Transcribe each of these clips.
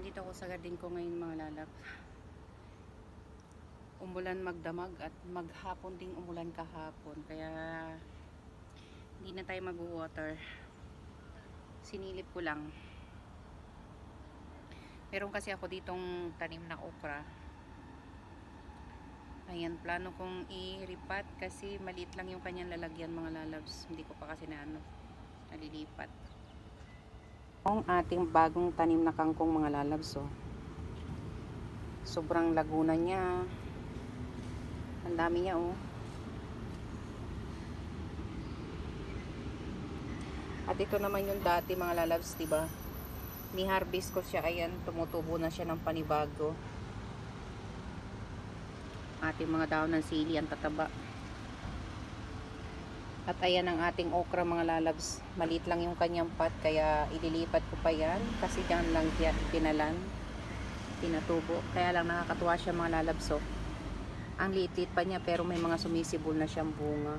Nandito ako sa garden ko ngayon mga lalap. Umulan magdamag at maghapon ding umulan kahapon. Kaya hindi na tayo mag-water. Sinilip ko lang. Meron kasi ako ditong tanim na okra. Ayan, plano kong i-ripat kasi maliit lang yung kanyang lalagyan mga lalabs. Hindi ko pa kasi nalilipat. Ang ating bagong tanim na kangkong mga lalabs, oh. Sobrang laguna niya. Ang dami niya, oh. At ito naman yung dati mga lalabs, diba? Ni-harvest ko siya, ayan, tumutubo na siya ng panibago. Ating mga dahon ng sili, ang tataba. At ayan ang ating okra mga lalabs. Maliit lang yung kanyang pot, kaya ililipat ko pa yan. Kasi dyan lang yan pinatubo. Kaya lang nakakatuwa siya mga lalabs, oh. Ang liit-liit pa niya, pero may mga sumisibol na siyang bunga.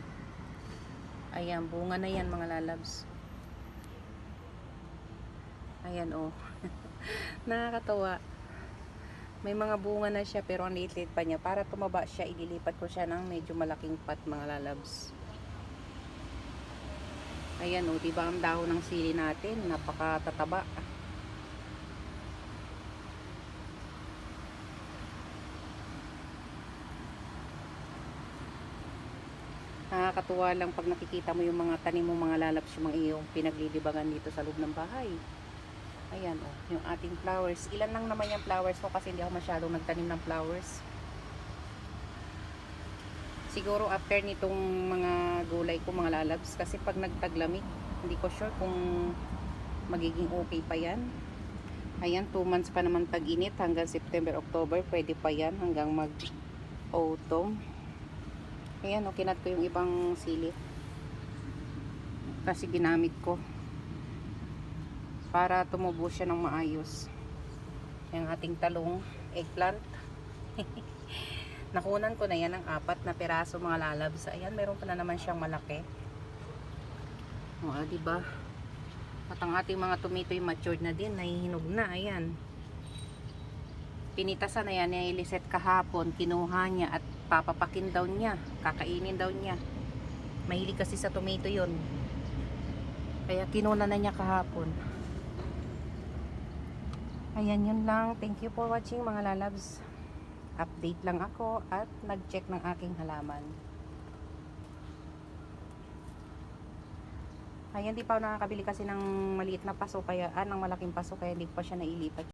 Ayan, bunga na yan mga lalabs. Ayan, oh. Nakakatawa. May mga bunga na siya, pero ang liit-liit pa niya. Para tumaba siya, ililipat ko siya ng medyo malaking pot mga lalabs. Ayan, oh, diba ang dahon ng sili natin? Napakatataba. Nakakatuwa lang pag nakikita mo yung mga tanim mo mga lalabs, yung mga iyong pinaglilibangan dito sa loob ng bahay. Ayan, oh, yung ating flowers. Ilan lang naman yung flowers ko kasi hindi ako masyadong nagtanim ng flowers. Siguro after nitong mga gulay ko mga lalabs, kasi pag nagtaglamig, hindi ko sure kung magiging okay pa yan. Ayan, 2 months pa naman tag-init hanggang September, October, pwede pa yan hanggang mag-autumn. Ayan, oh, kinat ko yung ibang sili kasi ginamit ko para tumubo siya ng maayos. Yung ating talong, eggplant. Nakunan ko na yan ng 4 na piraso mga lalabs. Ayan, meron pa na naman siyang malaki. O, diba? At ang ating mga tomato yung matured na din, nahihinog na. Ayan. Pinitasan na yan, niliset kahapon, kinuha niya at papapakin daw niya. Kakainin daw niya. Mahilig kasi sa tomato yon. Kaya kinuna na niya kahapon. Ayan, yun lang. Thank you for watching mga lalabs. Update lang ako at nag-check ng aking halaman. Ayan, di pa ako nakakabili kasi ng maliit na paso kaya, ng malaking paso kaya hindi pa siya nailipat.